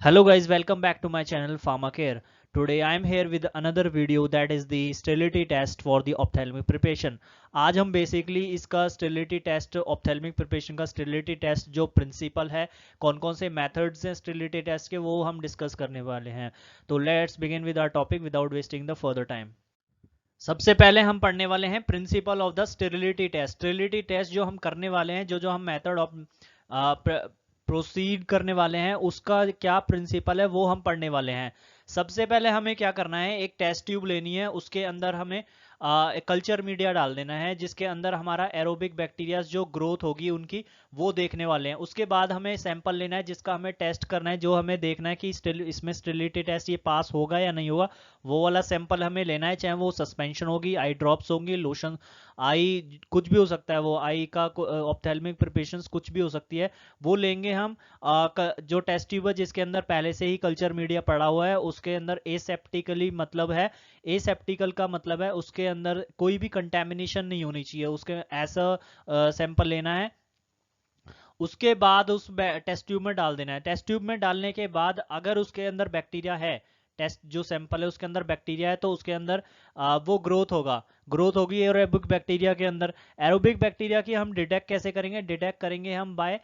Hello guys, welcome back to my channel Pharmacare. Today I am here with another video that is the sterility test for the ophthalmic preparation. आज हम basically इसका sterility test ophthalmic preparation का sterility test जो principle है, कौन कौन से methods हैं sterility test के वो हम discuss करने वाले हैं. तो let's begin with our topic without wasting the further time. सबसे पहले हम पढ़ने वाले हैं principle of the sterility test. Sterility test जो हम करने वाले हैं, जो जो हम मेथड ऑफ प्रोसीड करने वाले हैं, उसका क्या प्रिंसिपल है वो हम पढ़ने वाले हैं. सबसे पहले हमें क्या करना है, एक टेस्ट ट्यूब लेनी है, उसके अंदर हमें कल्चर मीडिया डाल देना है जिसके अंदर हमारा एरोबिक बैक्टीरिया जो ग्रोथ होगी उनकी वो देखने वाले हैं. उसके बाद हमें सैंपल लेना है जिसका हमें टेस्ट करना है, जो हमें देखना है कि इसमें स्टेरिलिटी टेस्ट ये पास होगा या नहीं होगा. वो वाला सैंपल हमें लेना है, चाहे वो सस्पेंशन होगी, आई ड्रॉप्स होंगी, लोशन, आई कुछ भी हो सकता है, वो आई का ऑप्थेल्मिक प्रिपरेशंस कुछ भी हो सकती है, वो लेंगे हम. जो टेस्ट ट्यूब है जिसके अंदर पहले से ही कल्चर मीडिया पड़ा हुआ है उसके अंदर एसेप्टिकली मतलब है, एसेप्टिकल का मतलब है उसके अंदर कोई भी कंटेमिनेशन नहीं होनी चाहिए, उसके ऐसा सैंपल लेना है. उसके बाद उस टेस्ट ट्यूब में डाल देना है. टेस्ट ट्यूब में डालने के बाद अगर उसके अंदर बैक्टीरिया है, टेस्ट जो सैंपल है उसके अंदर बैक्टीरिया है, तो उसके अंदर वो ग्रोथ होगी एरोबिक बैक्टीरिया के अंदर. एरोबिक बैक्टीरिया की हम डिटेक्ट कैसे करेंगे, डिटेक्ट करेंगे हम बाय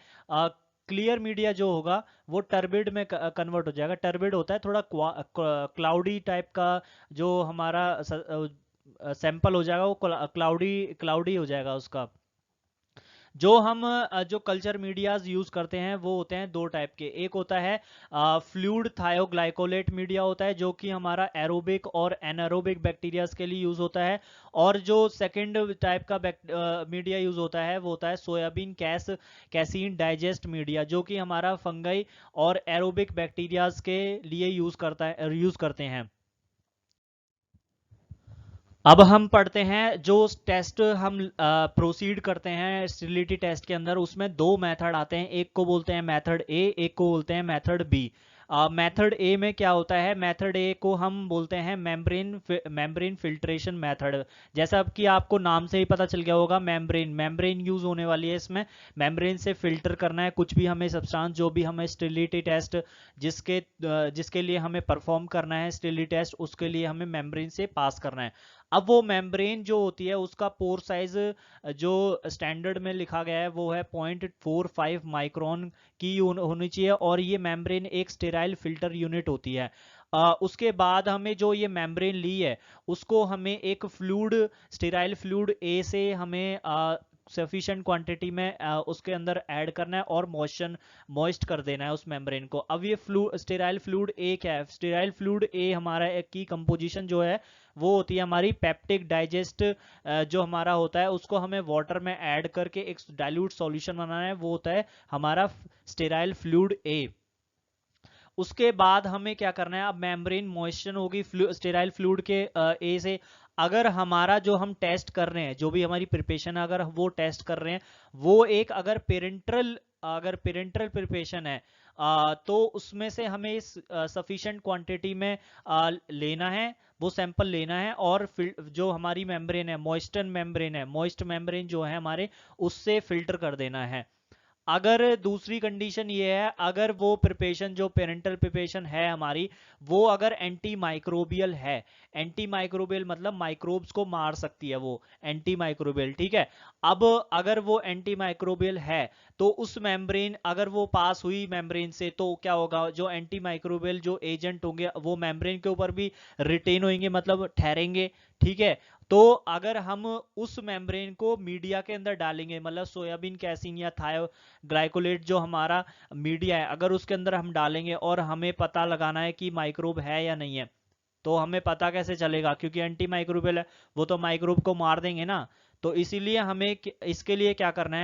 क्लियर मीडिया जो होगा वो टर्बिड में कन्वर्ट हो जाएगा. टर्बिड होता है थोड़ा क्लाउडी टाइप का, जो हमारा सैंपल हो जाएगा वो क्लाउडी क्लाउडी हो जाएगा उसका. जो हम जो कल्चर मीडियाज यूज करते हैं वो होते हैं दो टाइप के. एक होता है फ्लूइड थायोग्लाइकोलेट मीडिया होता है जो कि हमारा एरोबिक और एनारोबिक बैक्टीरियाज के लिए यूज होता है. और जो सेकंड टाइप का मीडिया यूज होता है वो होता है सोयाबीन कैसीन डाइजेस्ट मीडिया, जो कि हमारा फंगई और एरोबिक बैक्टीरियाज के लिए यूज करते हैं. अब हम पढ़ते हैं जो टेस्ट हम प्रोसीड करते हैं स्टेरिलिटी टेस्ट के अंदर, उसमें दो मेथड आते हैं. एक को बोलते हैं मेथड ए, एक को बोलते हैं मेथड बी. मेथड ए में क्या होता है, मेथड ए को हम बोलते हैं मेम्ब्रेन फिल्ट्रेशन मेथड. जैसा अब कि आपको नाम से ही पता चल गया होगा, मेम्ब्रेन यूज होने वाली है इसमें. मेम्ब्रेन से फिल्टर करना है कुछ भी हमें सब्सटेंस, जो भी हमें स्टेरिलिटी टेस्ट जिसके लिए हमें परफॉर्म करना है स्टेरिलिटी टेस्ट, उसके लिए हमें मेम्ब्रेन से पास करना है. अब वो मेम्ब्रेन जो होती है उसका पोर साइज जो स्टैंडर्ड में लिखा गया है वो है 0.45 माइक्रोन की होनी चाहिए, और ये मेम्ब्रेन एक स्टेराइल फिल्टर यूनिट होती है. उसके बाद हमें जो ये मेम्ब्रेन ली है उसको हमें एक फ्लूइड, स्टेराइल फ्लूइड ए से हमें सफिशिएंट क्वांटिटी में उसके अंदर ऐड करना है और मॉइस्ट कर देना है उस मेम्ब्रेन को. अब ये स्टेराइल फ्लूइड ए क्या है, स्टेराइल फ्लूइड ए हमारा एक की कंपोजिशन जो है वो होती है हमारी पेप्टिक डाइजेस्ट. जो हमारा होता है उसको हमें वाटर में ऐड करके एक डाइल्यूट सॉल्यूशन बनाना है, वो होता है हमारा स्टेराइल फ्लूइड ए. उसके बाद हमें क्या करना है, अब मेम्ब्रेन मॉइस्चर होगी स्टेराइल फ्लूइड के ए से. अगर हमारा जो हम टेस्ट कर रहे हैं, जो भी हमारी प्रिपरेशन है, अगर वो टेस्ट कर रहे हैं वो एक अगर पेरेंट्रल प्रिपरेशन है, तो उसमें से हमें सफिशिएंट क्वांटिटी में लेना है, वो सैंपल लेना है, और जो हमारी मेम्ब्रेन है, मॉइस्ट मेम्ब्रेन जो है हमारे, उससे फिल्टर कर देना है. अगर दूसरी कंडीशन ये है, अगर वो प्रिपरेशन जो पेरेंटल प्रिपरेशन है हमारी, वो अगर एंटी माइक्रोबियल है, एंटी माइक्रोबियल मतलब माइक्रोब्स को मार सकती है वो एंटी माइक्रोबियल, ठीक है. अब अगर वो एंटी माइक्रोबियल है तो उस मेम्ब्रेन, अगर वो पास हुई मेम्ब्रेन से, तो क्या होगा, जो एंटी माइक्रोबियल जो एजेंट होंगे वो मेम्ब्रेन के ऊपर भी रिटेन होंगे, मतलब ठहरेंगे, ठीक है. तो अगर हम उस मेम्ब्रेन को मीडिया के अंदर डालेंगे, मतलब सोयाबीन कैसीन या थायो ग्लाइकोलेट जो हमारा मीडिया है, अगर उसके अंदर हम डालेंगे और हमें पता लगाना है कि माइक्रोब है या नहीं है, तो हमें पता कैसे चलेगा, क्योंकि एंटी माइक्रोबियल है, वो तो माइक्रोब को मार देंगे ना. तो इसीलिए हमें इसके लिए क्या करना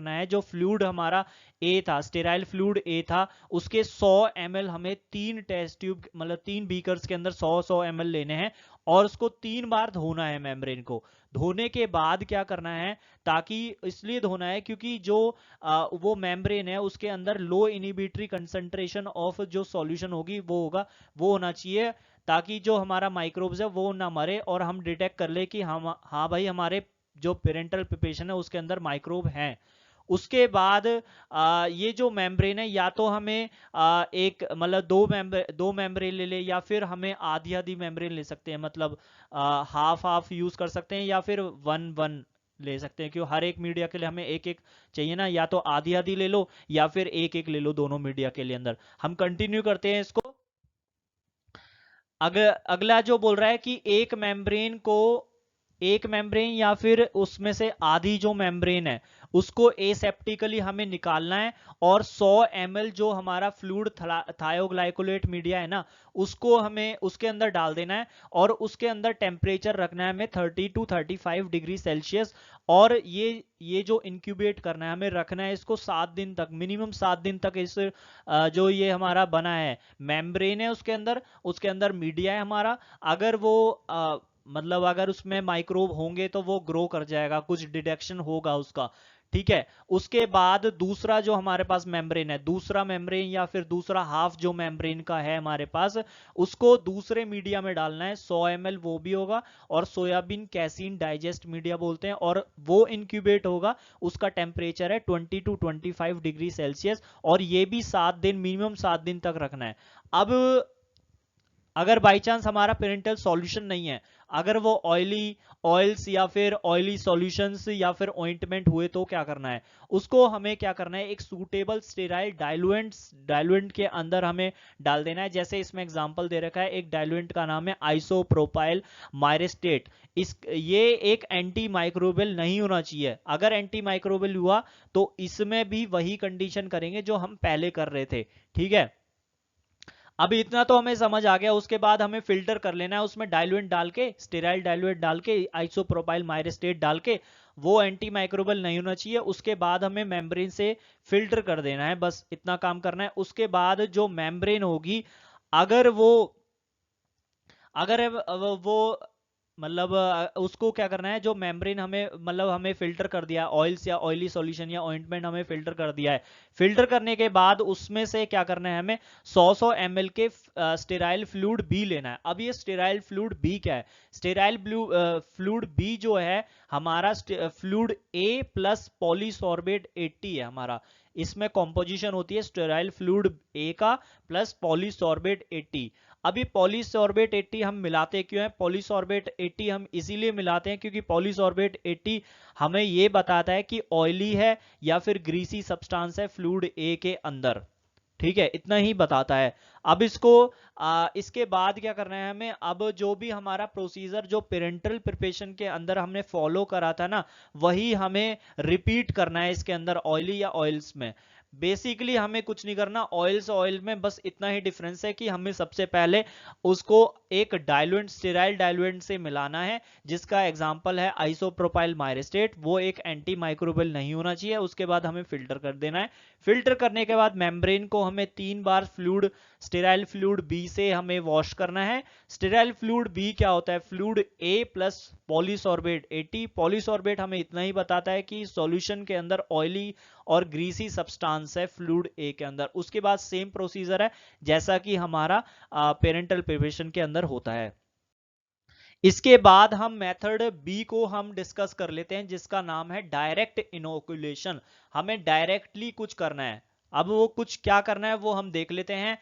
है, जो फ्लूइड हमारा ए था, स्टेराइल फ्लूइड ए था, उसके 100 ml हमें 3 टेस्ट ट्यूब मतलब 3 बीकर्स के अंदर 100 ml लेने हैं, और उसको 3 बार धोना है मेम्ब्रेन को. धोने के बाद क्या करना है, ताकि इसलिए धोना है क्योंकि जो वो मेम्ब्रेन है उसके अंदर लो इनिबिटरी कंसंट्रेशन ऑफ जो सॉल्यूशन होगी वो होना चाहिए, ताकि जो हमारा माइक्रोब्स है वो ना मरे, और हम डिटेक्ट कर ले कि हम हाँ भाई हमारे जो पेरेंटल प्रिपरेशन है उसके अंदर माइक्रोब हैं. उसके बाद ये जो मेम्ब्रेन है, या तो हमें एक मतलब दो मेम्ब्रेन ले ले, या फिर हमें आधी आधी मेम्ब्रेन ले सकते हैं, मतलब हाफ हाफ यूज कर सकते हैं, या फिर वन वन ले सकते हैं, क्यों हर एक मीडिया के लिए हमें एक एक चाहिए ना, या तो आधी आधी ले लो या फिर एक एक ले लो दोनों मीडिया के लिए अंदर। हम कंटिन्यू करते हैं इसको। अगला जो बोल रहा है कि एक मेम्ब्रेन या फिर उसमें से आधी जो मेम्ब्रेन है उसको एसेप्टिकली हमें निकालना है, और 100 ml जो हमारा फ्लूइड थायोग्लाइकोलेट मीडिया है ना, उसको हमें उसके अंदर डाल देना है, और उसके अंदर टेम्परेचर रखना है हमें 30 to 35 डिग्री सेल्सियस। और ये जो इंक्यूबेट करना है, हमें रखना है इसको 7 दिन तक, मिनिमम 7 दिन तक। इस जो ये हमारा बना है मेम्ब्रेन है उसके अंदर मीडिया है हमारा, अगर वो मतलब अगर उसमें माइक्रोब होंगे तो वो ग्रो कर जाएगा, कुछ डिटेक्शन होगा उसका, ठीक है। उसके बाद दूसरा जो हमारे पास मेम्ब्रेन है, दूसरा मेम्ब्रेन या फिर दूसरा हाफ जो मेम्ब्रेन का है हमारे पास, उसको दूसरे मीडिया में डालना है, 100 ml वो भी होगा, और सोयाबीन कैसीन डाइजेस्ट मीडिया बोलते हैं, और वो इंक्यूबेट होगा। उसका टेम्परेचर है 20 to 25 डिग्री सेल्सियस, और ये भी 7 दिन, मिनिमम 7 दिन तक रखना है। अब अगर बाई चांस हमारा पेरेंटल सॉल्यूशन नहीं है, अगर वो ऑयल्स या फिर ऑयली सॉल्यूशंस या फिर ऑइंटमेंट हुए, तो क्या करना है, उसको हमें क्या करना है, एक सूटेबल स्टेराइल डाइल्यूएंट के अंदर हमें डाल देना है। जैसे इसमें एग्जांपल दे रखा है, एक डाइल्यूएंट का नाम है आइसोप्रोपाइल मायरेस्टेट। ये एक एंटी माइक्रोबियल नहीं होना चाहिए। अगर एंटी माइक्रोबियल हुआ तो इसमें भी वही कंडीशन करेंगे जो हम पहले कर रहे थे, ठीक है। अब इतना तो हमें समझ आ गया। उसके बाद हमें फिल्टर कर लेना है, उसमें डाइल्यूएंट डाल के, स्टेराइल डाइल्यूएंट डाल के, आइसोप्रोपाइल मायरेस्टेट डाल के, वो एंटी माइक्रोबियल नहीं होना चाहिए। उसके बाद हमें मेम्ब्रेन से फिल्टर कर देना है, बस इतना काम करना है। उसके बाद जो मेम्ब्रेन होगी, अगर वो अगर वो मतलब उसको क्या करना है, जो मेम्ब्रेन हमें मतलब हमें फिल्टर कर दिया, ऑयल्स या ऑयली सॉल्यूशन या ऑइंटमेंट हमें फिल्टर कर दिया है, फिल्टर करने के बाद उसमें से क्या करना है, हमें 100 ml के स्टेराइल फ्लूइड बी लेना है। अब ये स्टेराइल फ्लूइड बी क्या है, स्टेराइल फ्लूइड बी जो है हमारा फ्लूइड ए प्लस पॉलीसॉर्बेट 80 है हमारा, इसमें कॉम्पोजिशन होती है स्टेराइल फ्लूइड ए का प्लस पॉलीसॉर्बेट 80। अभी पॉलीसॉर्बेट 80 हम मिलाते क्यों हैं, पॉलीसॉर्बेट 80 हम इसीलिए मिलाते हैं क्योंकि पॉलीसॉर्बेट 80 हमें ये बताता है कि ऑयली है या फिर ग्रीसी सब्सटेंस है फ्लूइड ए के अंदर, ठीक है, इतना ही बताता है। अब इसके बाद क्या करना है हमें, अब जो भी हमारा प्रोसीजर जो पेरेंटल प्रिपरेशन के अंदर हमने फॉलो करा था ना, वही हमें रिपीट करना है इसके अंदर, ऑयली या ऑयल्स में। बेसिकली हमें कुछ नहीं करना, ऑयल्स ऑयल में बस इतना ही डिफरेंस है कि हमें सबसे पहले उसको एक डाइल्यूएंट, स्टेराइल डाइल्यूएंट से मिलाना है, जिसका एग्जांपल है आइसोप्रोपाइल मायरेस्टेट, वो एक एंटी माइक्रोबियल नहीं होना चाहिए। उसके बाद हमें फिल्टर कर देना है। फिल्टर करने के बाद मेम्ब्रेन को हमें 3 बार स्टेराइल फ्लूइड बी से हमें वॉश करना है। स्टेराइल फ्लूइड बी क्या होता है, फ्लूइड ए प्लस पॉलीसॉर्बेट 80। पॉलीसॉर्बेट हमें इतना ही बताता है कि सॉल्यूशन के अंदर ऑयली और ग्रीसी सब्सटेंस है फ्लूइड ए के अंदर। उसके बाद सेम प्रोसीजर है जैसा कि हमारा पेरेंटल प्रिपरेशन के अंदर होता है। इसके बाद हम मेथड बी को हम डिस्कस कर लेते हैं, जिसका नाम है डायरेक्ट इनोकुलेशन। हमें डायरेक्टली कुछ करना है। अब वो कुछ क्या करना है वो हम देख लेते हैं।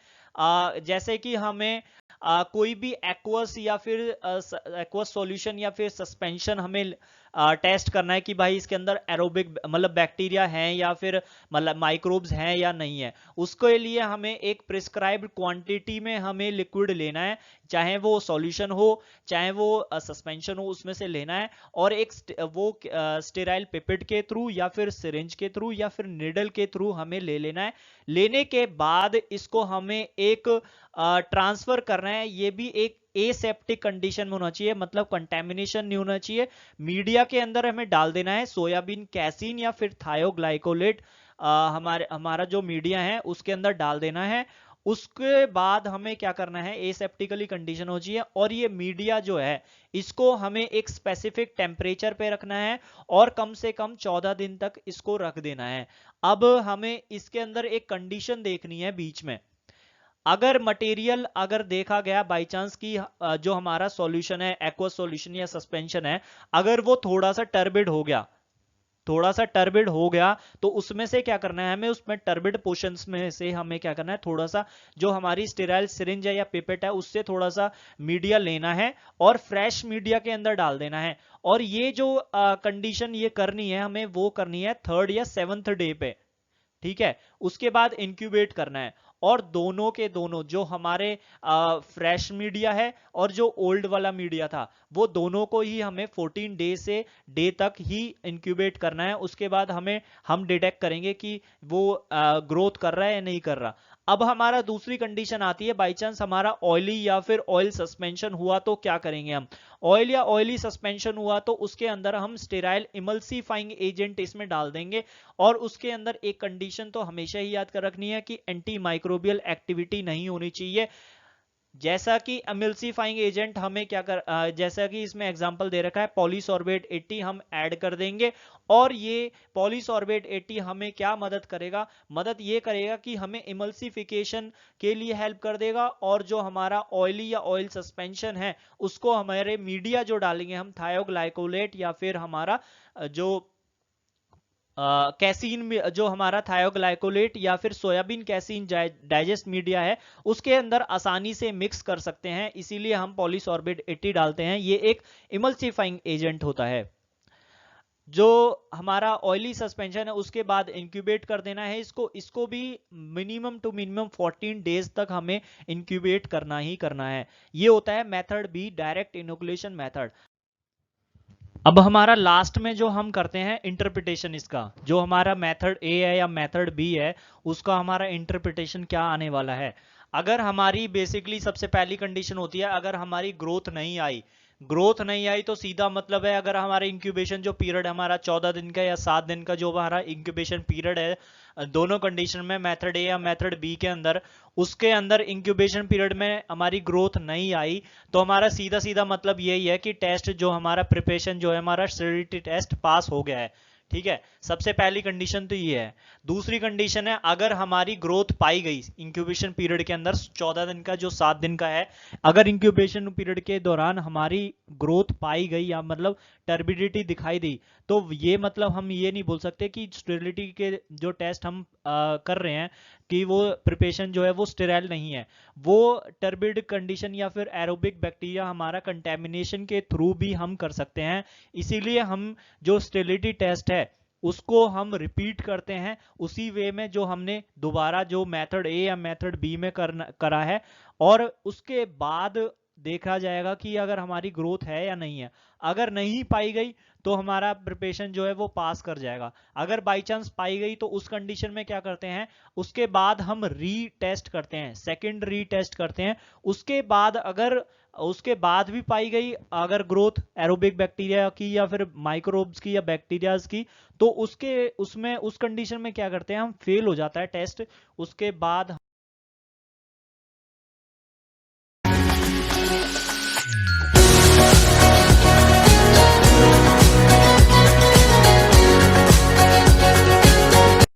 जैसे कि हमें कोई भी एक्वस या फिर एक्वस सॉल्यूशन या फिर सस्पेंशन हमें टेस्ट करना है कि भाई इसके अंदर एरोबिक मतलब बैक्टीरिया हैं या फिर मतलब माइक्रोब्स हैं या नहीं है। उसके लिए हमें एक प्रिस्क्राइब्ड क्वांटिटी में हमें लिक्विड लेना है, चाहे वो सॉल्यूशन हो चाहे वो सस्पेंशन हो, उसमें से लेना है। और एक वो स्टेराइल पिपेट के थ्रू या फिर सिरिंज के थ्रू या फिर निडल के थ्रू हमें ले लेना है। लेने के बाद इसको हमें एक ट्रांसफर करना है। ये भी एक एसेप्टिक कंडीशन में होना चाहिए, मतलब कंटेमिनेशन नहीं होना चाहिए। मीडिया के अंदर हमें डाल देना है सोयाबीन कैसीन या फिर थायोग्लाइकोलेट, हमारा जो मीडिया है उसके अंदर डाल देना है। उसके बाद हमें क्या करना है, एसेप्टिकली कंडीशन हो चाहिए, और ये मीडिया जो है इसको हमें एक स्पेसिफिक टेम्परेचर पे रखना है और कम से कम 14 दिन तक इसको रख देना है। अब हमें इसके अंदर एक कंडीशन देखनी है बीच में। अगर मटेरियल अगर देखा गया बाय चांस कि जो हमारा सॉल्यूशन है, एक्वस सॉल्यूशन या सस्पेंशन है, अगर वो थोड़ा सा टर्बिड हो गया, थोड़ा सा टर्बिड हो गया तो उसमें से क्या करना है हमें, उसमें टर्बिड पोर्शंस में से हमें क्या करना है, थोड़ा सा जो हमारी स्टेराइल सिरिंज है या पिपेट है उससे थोड़ा सा मीडिया लेना है और फ्रेश मीडिया के अंदर डाल देना है। और ये जो कंडीशन ये करनी है हमें, वो करनी है 3rd या 7th डे पे, ठीक है। उसके बाद इंक्यूबेट करना है, और दोनों के दोनों जो हमारे फ्रेश मीडिया है और जो ओल्ड वाला मीडिया था वो दोनों को ही हमें 14 डे से डे तक ही इंक्यूबेट करना है। उसके बाद हम डिटेक्ट करेंगे कि वो ग्रोथ कर रहा है या नहीं कर रहा। अब हमारा दूसरी कंडीशन आती है, बाई चांस हमारा ऑयली या फिर ऑयल सस्पेंशन हुआ तो क्या करेंगे हम। ऑयल या ऑयली सस्पेंशन हुआ तो उसके अंदर हम स्टेराइल इमल्सिफाइंग एजेंट इसमें डाल देंगे, और उसके अंदर एक कंडीशन तो हमेशा ही याद कर रखनी है कि एंटी माइक्रोबियल एक्टिविटी नहीं होनी चाहिए। जैसा कि एमल्सिफाइंग एजेंट हमें जैसा कि इसमें एग्जांपल दे रखा है पॉलीसॉर्बेट 80 हम ऐड कर देंगे, और ये पॉलीसॉर्बेट 80 हमें क्या मदद करेगा, मदद ये करेगा कि हमें इमल्सिफिकेशन के लिए हेल्प कर देगा, और जो हमारा ऑयली या ऑयल सस्पेंशन है उसको हमारे मीडिया जो डालेंगे हम थायोग्लाइकोलेट या फिर हमारा जो कैसीन में जो हमारा थायोग्लाइकोलेट या फिर सोयाबीन कैसीन डाइजेस्ट मीडिया है उसके अंदर आसानी से मिक्स कर सकते हैं, इसीलिए हम पॉलीसॉर्बेट 80 डालते हैं। ये एक इमल्सिफाइंग एजेंट होता है। जो हमारा ऑयली सस्पेंशन है उसके बाद इंक्यूबेट कर देना है इसको भी मिनिमम टू मिनिमम 14 डेज तक हमें इंक्यूबेट करना ही करना है। ये होता है method B, direct inoculation method. अब हमारा लास्ट में जो हम करते हैं इंटरप्रिटेशन, इसका जो हमारा मेथड ए है या मेथड बी है उसका हमारा इंटरप्रिटेशन क्या आने वाला है। अगर हमारी बेसिकली सबसे पहली कंडीशन होती है, अगर हमारी ग्रोथ नहीं आई तो सीधा मतलब है, अगर हमारा इंक्यूबेशन जो पीरियड हमारा 14 दिन का या 7 दिन का जो हमारा इंक्यूबेशन पीरियड है दोनों कंडीशन में, मेथड ए या मेथड बी के अंदर, उसके अंदर इंक्यूबेशन पीरियड में हमारी ग्रोथ नहीं आई तो हमारा सीधा सीधा मतलब यही है कि टेस्ट जो हमारा प्रिपरेशन जो है हमारा स्टेरिलिटी टेस्ट पास हो गया है, ठीक है। सबसे पहली कंडीशन तो ये है। दूसरी कंडीशन है, अगर हमारी ग्रोथ पाई गई इंक्यूबेशन पीरियड के अंदर 14 दिन का जो 7 दिन का है, अगर इंक्यूबेशन पीरियड के दौरान हमारी ग्रोथ पाई गई या मतलब टर्बिडिटी दिखाई दी, तो ये मतलब हम ये नहीं बोल सकते कि स्टेरिलिटी के जो टेस्ट हम कर रहे हैं कि वो प्रिपरेशन जो है वो स्टेराइल नहीं है। वो टर्बिड कंडीशन या फिर एरोबिक बैक्टीरिया हमारा कंटेमिनेशन के थ्रू भी हम कर सकते हैं। इसीलिए हम जो स्टेरिलिटी टेस्ट है उसको हम रिपीट करते हैं उसी वे में जो हमने दोबारा जो मेथड ए या मेथड बी में करा है, और उसके बाद देखा जाएगा कि अगर हमारी ग्रोथ है या नहीं है। अगर नहीं पाई गई तो हमारा प्रिपरेशन जो है वो पास कर जाएगा। अगर बाई चांस पाई गई तो उस कंडीशन में क्या करते हैं, उसके बाद हम रीटेस्ट करते हैं, सेकंड रीटेस्ट करते हैं। उसके बाद भी पाई गई अगर ग्रोथ एरोबिक बैक्टीरिया की या फिर माइक्रोब्स की या बैक्टीरियाज की, तो उस कंडीशन में क्या करते हैं हम, फेल हो जाता है टेस्ट। उसके बाद